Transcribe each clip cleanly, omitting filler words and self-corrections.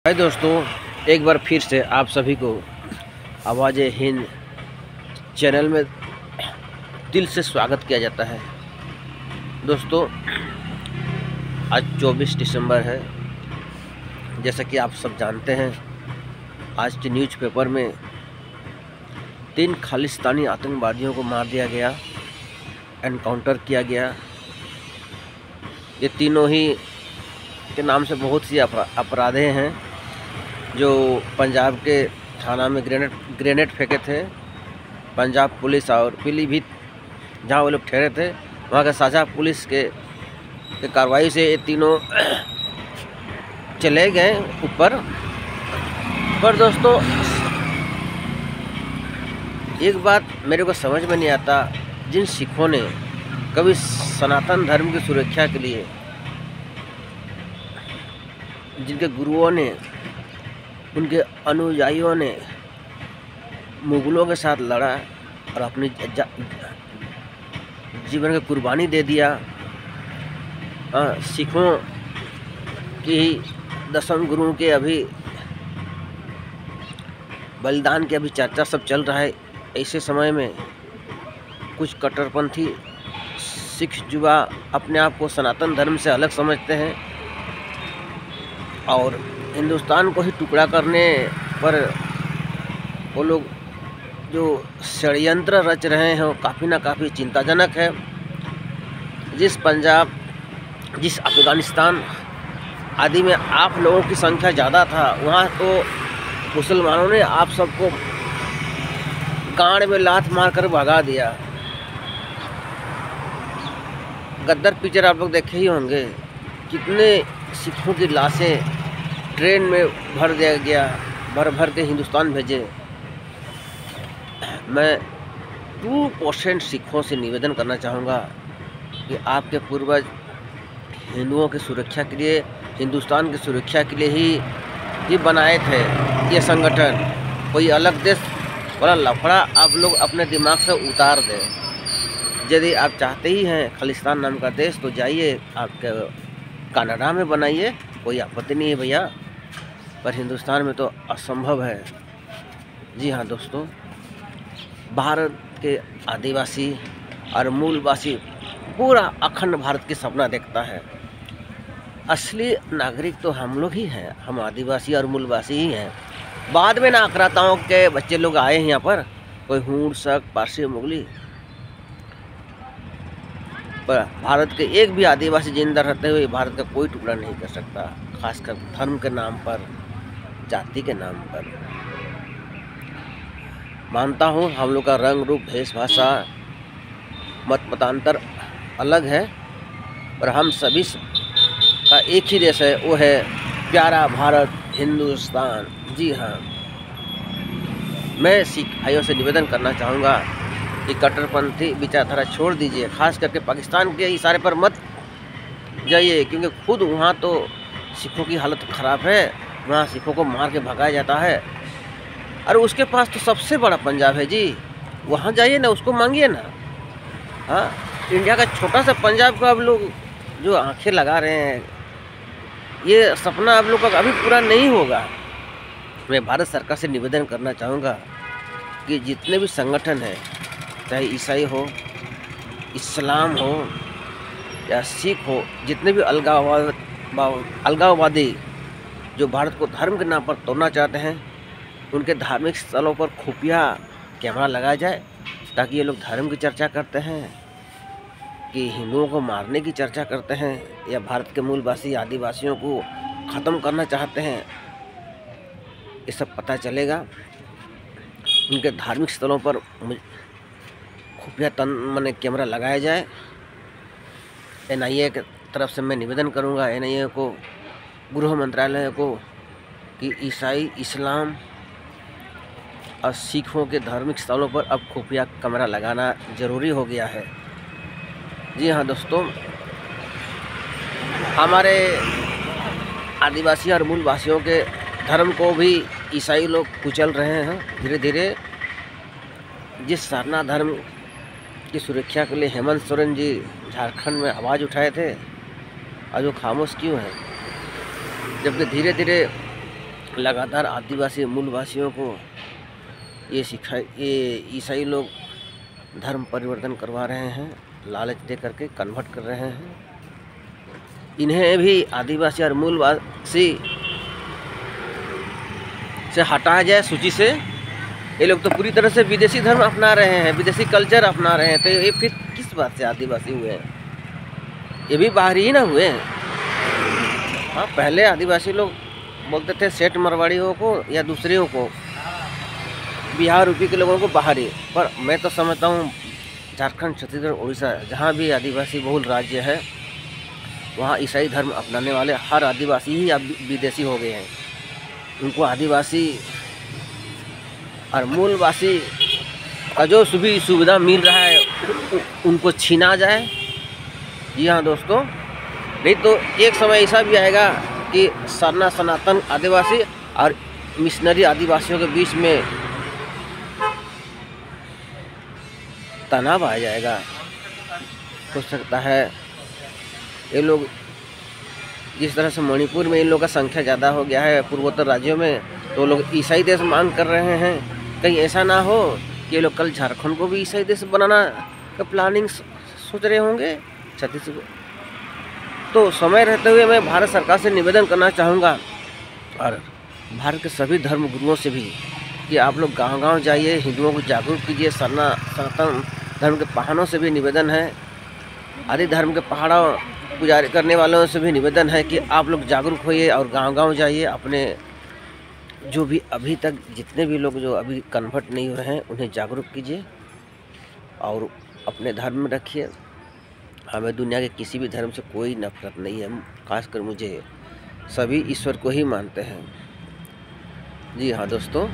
हाय दोस्तों, एक बार फिर से आप सभी को आवाज़े हिंद चैनल में दिल से स्वागत किया जाता है। दोस्तों, आज 24 दिसंबर है। जैसा कि आप सब जानते हैं, आज के न्यूज़पेपर में 3 खालिस्तानी आतंकवादियों को मार दिया गया, एनकाउंटर किया गया। ये तीनों ही के नाम से बहुत सी अपराधे हैं जो पंजाब के थाना में ग्रेनेड फेंके थे। पंजाब पुलिस और पीलीभीत जहाँ वो लोग ठहरे थे, वहाँ के साझा पुलिस के कार्रवाई से ये तीनों चले गए ऊपर। पर दोस्तों, एक बात मेरे को समझ में नहीं आता, जिन सिखों ने कभी सनातन धर्म की सुरक्षा के लिए, जिनके गुरुओं ने, उनके अनुयायियों ने मुगलों के साथ लड़ा और अपनी जीवन की कुर्बानी दे दिया। सिखों की 10वें गुरु के अभी बलिदान की अभी चर्चा सब चल रहा है। ऐसे समय में कुछ कट्टरपंथी सिख युवा अपने आप को सनातन धर्म से अलग समझते हैं और हिंदुस्तान को ही टुकड़ा करने पर वो लोग जो षड्यंत्र रच रहे हैं वो काफ़ी ना काफ़ी चिंताजनक है। जिस पंजाब, जिस अफगानिस्तान आदि में आप लोगों की संख्या ज़्यादा था, वहाँ तो मुसलमानों ने आप सबको गांड में लात मार कर भगा दिया। गद्दर पिक्चर आप लोग देखे ही होंगे, कितने सिखों की लाशें ट्रेन में भर दिया गया, भर के हिंदुस्तान भेजे। मैं 2% सिखों से निवेदन करना चाहूँगा कि आपके पूर्वज हिंदुओं की सुरक्षा के लिए, हिंदुस्तान की सुरक्षा के लिए ही बनाए थे ये संगठन। कोई अलग देश वाला लफड़ा आप लोग अपने दिमाग से उतार दें। यदि आप चाहते ही हैं खालिस्तान नाम का देश, तो जाइए आपके कनाडा में बनाइए, कोई आपत्ति नहीं है भैया। पर हिंदुस्तान में तो असंभव है। जी हाँ दोस्तों, भारत के आदिवासी और मूलवासी पूरा अखंड भारत की सपना देखता है। असली नागरिक तो हम लोग ही हैं, हम आदिवासी और मूलवासी ही हैं। बाद में ना आक्रांताओं के बच्चे लोग आए हैं यहाँ पर, कोई हूण, शक, पारसी, मुगली। पर भारत के एक भी आदिवासी जिंदा रहते हुए भारत का कोई टुकड़ा नहीं कर सकता, खासकर धर्म के नाम पर, जाति के नाम पर। मानता हूँ हम लोग का रंग रूप, भेष भाषा, मत मतांतर अलग है, पर हम सभी का एक ही देश है, वो है प्यारा भारत हिंदुस्तान। जी हाँ, मैं सिख भाइयों से निवेदन करना चाहूँगा कि कट्टरपंथी विचारधारा छोड़ दीजिए, खास करके पाकिस्तान के इशारे पर मत जाइए, क्योंकि खुद वहाँ तो सिखों की हालत ख़राब है। वहाँ सिखों को मार के भगाया जाता है, और उसके पास तो सबसे बड़ा पंजाब है जी। वहाँ जाइए ना, उसको मांगिए ना। हाँ, इंडिया का छोटा सा पंजाब का आप लोग जो आंखें लगा रहे हैं, ये सपना आप लोग का अभी पूरा नहीं होगा। मैं भारत सरकार से निवेदन करना चाहूँगा कि जितने भी संगठन हैं, चाहे ईसाई हो, इस्लाम हो या सिख हो, जितने भी अलगाववादी जो भारत को धर्म के नाम पर तोड़ना चाहते हैं, उनके धार्मिक स्थलों पर खुफिया कैमरा लगाया जाए, ताकि ये लोग धर्म की चर्चा करते हैं कि हिंदुओं को मारने की चर्चा करते हैं, या भारत के मूलवासी आदिवासियों को ख़त्म करना चाहते हैं। ये सब पता चलेगा। उनके धार्मिक स्थलों पर खुफिया माने कैमरा लगाया जाए। NIA की तरफ से मैं निवेदन करूंगा, NIA को, गृह मंत्रालय को, कि ईसाई, इस्लाम और सिखों के धार्मिक स्थलों पर अब खुफिया कैमरा लगाना ज़रूरी हो गया है। जी हाँ दोस्तों, हमारे आदिवासी और मूलवासियों के धर्म को भी ईसाई लोग कुचल रहे हैं धीरे धीरे। जिस सारनाथ धर्म की सुरक्षा के लिए हेमंत सोरेन जी झारखंड में आवाज़ उठाए थे, आज वो खामोश क्यों है? जबकि धीरे धीरे लगातार आदिवासी मूलवासियों को ये ईसाई लोग धर्म परिवर्तन करवा रहे हैं, लालच दे करके कन्वर्ट कर रहे हैं। इन्हें भी आदिवासी और मूलवासी से हटाया जाए सूची से। ये लोग तो पूरी तरह से विदेशी धर्म अपना रहे हैं, विदेशी कल्चर अपना रहे हैं, तो ये फिर किस बात से आदिवासी हुए हैं? ये भी बाहरी ही ना हुए हैं। हाँ, पहले आदिवासी लोग बोलते थे सेठ मरवाड़ियों को या दूसरियों को, बिहार यूपी के लोगों को बाहरी। पर मैं तो समझता हूँ झारखंड, छत्तीसगढ़, उड़ीसा, जहाँ भी आदिवासी बहुल राज्य है, वहाँ ईसाई धर्म अपनाने वाले हर आदिवासी ही अब विदेशी हो गए हैं। उनको आदिवासी और मूलवासी का जो सुविधा मिल रहा है उनको छीना जाए। जी हाँ दोस्तों, नहीं तो एक समय ऐसा भी आएगा कि सनातन आदिवासी और मिशनरी आदिवासियों के बीच में तनाव आ जाएगा। हो सकता है ये लोग, जिस तरह से मणिपुर में इन लोगों का संख्या ज़्यादा हो गया है पूर्वोत्तर राज्यों में, तो लोग ईसाई देश मांग कर रहे हैं। कहीं ऐसा ना हो कि ये लोग कल झारखंड को भी ईसाई देश बनाना का प्लानिंग सोच रहे होंगे, छत्तीसगढ़। तो समय रहते हुए मैं भारत सरकार से निवेदन करना चाहूँगा और भारत के सभी धर्म गुरुओं से भी कि आप लोग गांव-गांव जाइए, हिंदुओं को जागरूक कीजिए। सनातन धर्म के पहाड़ों से भी निवेदन है, आदि धर्म के पहाड़ों पुजारी करने वालों से भी निवेदन है कि आप लोग जागरूक होइए और गांव-गांव जाइए। अपने जो भी अभी तक जितने भी लोग जो अभी कन्वर्ट नहीं हुए हैं उन्हें जागरूक कीजिए और अपने धर्म में रखिए। हमें दुनिया के किसी भी धर्म से कोई नफरत नहीं है, खासकर मुझे सभी ईश्वर को ही मानते हैं। जी हाँ दोस्तों,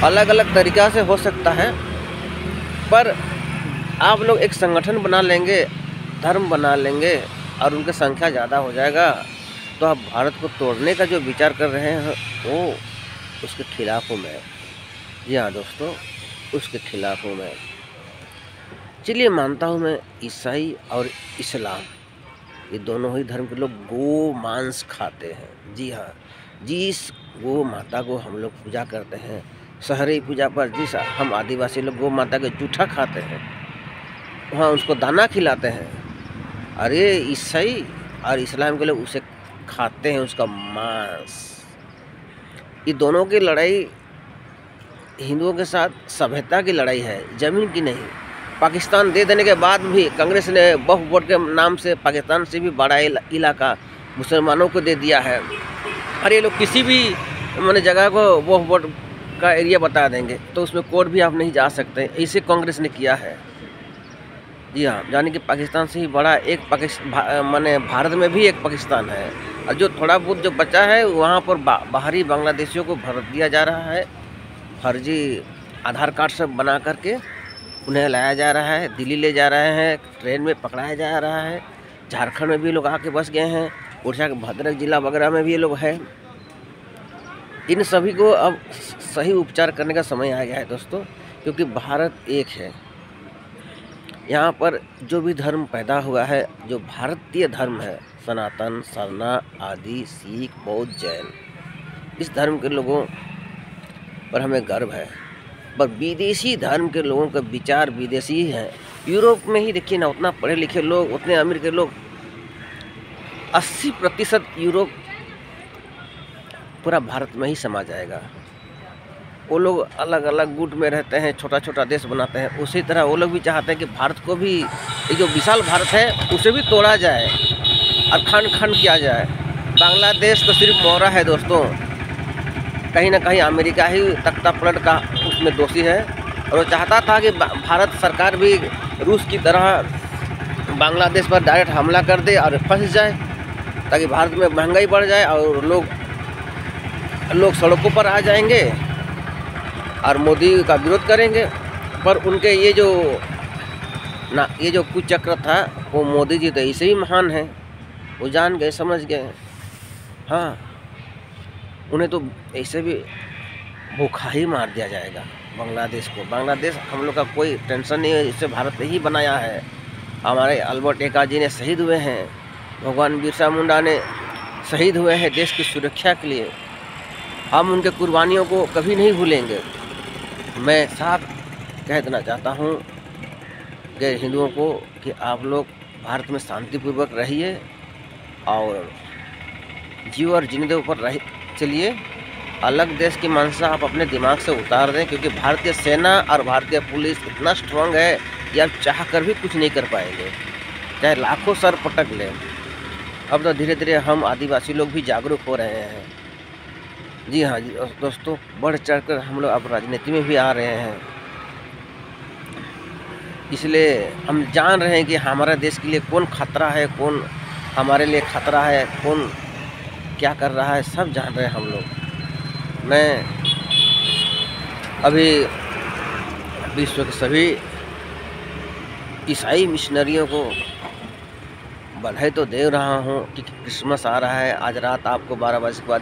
अलग अलग तरीक़ा से हो सकता है, पर आप लोग एक संगठन बना लेंगे, धर्म बना लेंगे और उनकी संख्या ज़्यादा हो जाएगा, तो आप भारत को तोड़ने का जो विचार कर रहे हैं वो उसके खिलाफ हूँ मैं। जी हाँ दोस्तों, उसके खिलाफ हूँ मैं। चलिए, मानता हूँ मैं ईसाई और इस्लाम ये दोनों ही धर्म के लोग गो मांस खाते हैं। जी हाँ, जिस गो माता को हम लोग पूजा करते हैं, शहरी पूजा पर जिस हम आदिवासी लोग गो माता के जूठा खाते हैं, वहाँ उसको दाना खिलाते हैं। अरे ईसाई और इस्लाम के लोग उसे खाते हैं, उसका मांस। ये दोनों की लड़ाई हिंदुओं के साथ सभ्यता की लड़ाई है, ज़मीन की नहीं। पाकिस्तान दे देने के बाद भी कांग्रेस ने वक्फ बोर्ड के नाम से पाकिस्तान से भी बड़ा इलाका मुसलमानों को दे दिया है। और ये लोग किसी भी मैंने जगह को वक्फ बोर्ड का एरिया बता देंगे तो उसमें कोर्ट भी आप नहीं जा सकते। ऐसे कांग्रेस ने किया है। जी हाँ, यानी कि पाकिस्तान से ही बड़ा एक माने भारत में भी एक पाकिस्तान है, और जो थोड़ा बहुत जो बचा है वहाँ पर बाहरी बांग्लादेशियों को भर दिया जा रहा है। फर्जी आधार कार्ड सब बना करके उन्हें लाया जा रहा है, दिल्ली ले जा रहे हैं, ट्रेन में पकड़ाया जा रहा है। झारखंड में भी लोग आके बस गए हैं, उड़ीसा के भद्रक जिला वगैरह में भी ये लोग हैं। इन सभी को अब सही उपचार करने का समय आ गया है दोस्तों, क्योंकि भारत एक है। यहाँ पर जो भी धर्म पैदा हुआ है, जो भारतीय धर्म है, सनातन, सरना, आदि, सिख, बौद्ध, जैन, इस धर्म के लोगों पर हमें गर्व है। पर विदेशी धर्म के लोगों का विचार विदेशी ही है। यूरोप में ही देखिए ना, उतना पढ़े लिखे लोग, उतने अमीर के लोग, 80% यूरोप पूरा भारत में ही समा जाएगा। वो लोग अलग अलग गुट में रहते हैं, छोटा छोटा देश बनाते हैं। उसी तरह वो लोग भी चाहते हैं कि भारत को भी, ये जो विशाल भारत है उसे भी तोड़ा जाए और खंड खंड किया जाए। बांग्लादेश तो सिर्फ मोहरा है दोस्तों, कहीं ना कहीं अमेरिका ही तख्ता पलट का उसमें दोषी है। और वो चाहता था कि भारत सरकार भी रूस की तरह बांग्लादेश पर डायरेक्ट हमला कर दे और फंस जाए, ताकि भारत में महंगाई बढ़ जाए और लोग सड़कों पर आ जाएंगे और मोदी का विरोध करेंगे। पर उनके ये जो कुचक्र था, वो मोदी जी तो ऐसे ही महान हैं, वो जान गए, समझ गए। हाँ, उन्हें तो ऐसे भी भूखा ही मार दिया जाएगा बांग्लादेश को। बांग्लादेश हम लोग का कोई टेंशन नहीं है, इससे भारत ने ही बनाया है। हमारे अल्बर्ट एक्का जी ने शहीद हुए हैं, भगवान बिरसा मुंडा ने शहीद हुए हैं देश की सुरक्षा के लिए, हम उनके कुर्बानियों को कभी नहीं भूलेंगे। मैं साफ कह देना चाहता हूँ कि हिंदुओं को कि आप लोग भारत में शांतिपूर्वक रहिए और जियो और जीने दो ऊपर रह चलिए। अलग देश की मंशा आप अपने दिमाग से उतार दें, क्योंकि भारतीय सेना और भारतीय पुलिस इतना स्ट्रांग है कि आप चाह कर भी कुछ नहीं कर पाएंगे, चाहे लाखों सर पटक लें। अब तो धीरे धीरे हम आदिवासी लोग भी जागरूक हो रहे हैं। जी हाँ जी दोस्तों, बढ़ चढ़कर हम लोग अब राजनीति में भी आ रहे हैं। इसलिए हम जान रहे हैं कि हमारे देश के लिए कौन खतरा है, कौन हमारे लिए खतरा है, कौन क्या कर रहा है, सब जान रहे हैं हम लोग। मैं अभी विश्व के सभी ईसाई मिशनरियों को बधाई तो दे रहा हूँ कि क्रिसमस आ रहा है। आज रात आपको 12 बजे के बाद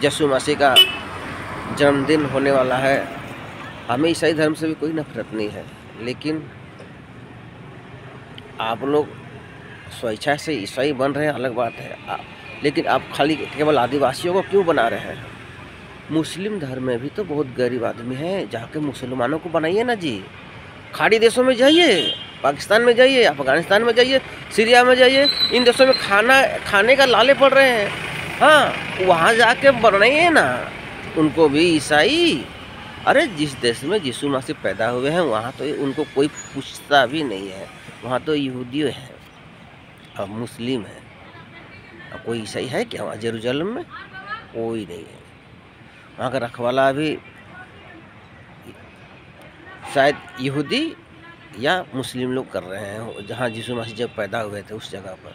यीशु मसीह का जन्मदिन होने वाला है। हमें ईसाई धर्म से भी कोई नफरत नहीं है, लेकिन आप लोग स्वेच्छा से ईसाई बन रहे हैं अलग बात है, लेकिन आप खाली केवल आदिवासियों को क्यों बना रहे हैं? मुस्लिम धर्म में भी तो बहुत गरीब आदमी हैं, जाके मुसलमानों को बनाइए ना जी। खाड़ी देशों में जाइए, पाकिस्तान में जाइए, अफगानिस्तान में जाइए, सीरिया में जाइए, इन देशों में खाने का लाले पड़ रहे हैं। हाँ, वहाँ जाके बनाइए ना उनको भी ईसाई। अरे जिस देश में यीशु मसीह पैदा हुए हैं वहाँ तो उनको कोई पूछता भी नहीं है, वहाँ तो यहूदी है और मुस्लिम है, और कोई ईसाई है क्या वहाँ जेरूसलम में? कोई नहीं है। वहाँ का रखवाला भी शायद यहूदी या मुस्लिम लोग कर रहे हैं, जहाँ यीशु मसीह जब पैदा हुए थे उस जगह पर।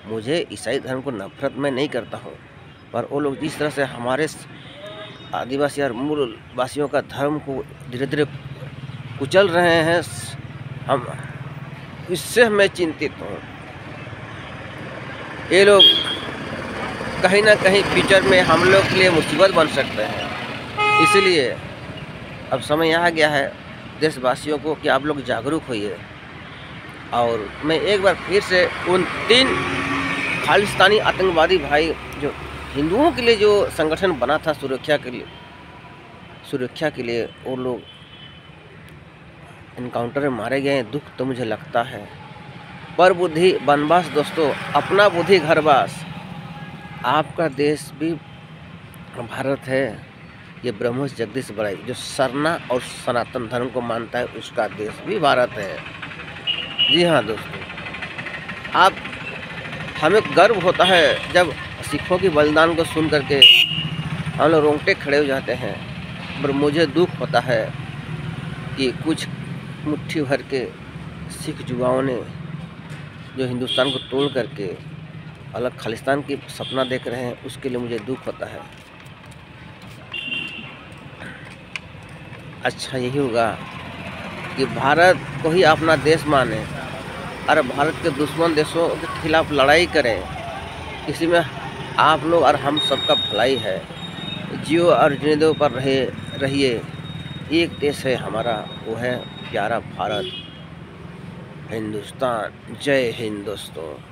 मुझे ईसाई धर्म को नफरत मैं नहीं करता हूँ, पर वो लोग जिस तरह से हमारे आदिवासी और मूल वासियों का धर्म को धीरे धीरे कुचल रहे हैं, हम इससे मैं चिंतित हूँ। ये लोग कहीं ना कहीं फ्यूचर में हम लोग के लिए मुसीबत बन सकते हैं। इसलिए अब समय आ गया है देशवासियों को कि आप लोग जागरूक होइए। और मैं एक बार फिर से उन 3 खालिस्तानी आतंकवादी भाई जो हिंदुओं के लिए जो संगठन बना था सुरक्षा के लिए वो लोग इनकाउंटर में मारे गए हैं। दुख तो मुझे लगता है, पर बुद्धि बनवास दोस्तों, अपना बुद्धि घरवास। आपका देश भी भारत है, ये ब्रह्मोस जगदीश बड़ाई जो सरना और सनातन धर्म को मानता है उसका देश भी भारत है। जी हाँ दोस्तों, आप हमें गर्व होता है जब सिखों की बलिदान को सुन करके हम लोग रोंगटे खड़े हो जाते हैं, पर मुझे दुख होता है कि कुछ मुट्ठी भर के सिख युवाओं ने जो हिंदुस्तान को तोड़ करके अलग खालिस्तान की सपना देख रहे हैं, उसके लिए मुझे दुख होता है। अच्छा यही होगा कि भारत को ही अपना देश माने और भारत के दुश्मन देशों के खिलाफ लड़ाई करें। इसी में आप लोग और हम सबका भलाई है। जियो और जीने दो पर रहिए। एक देश है हमारा, वो है प्यारा भारत, हिंदुस्तान। जय हिंद दोस्तों।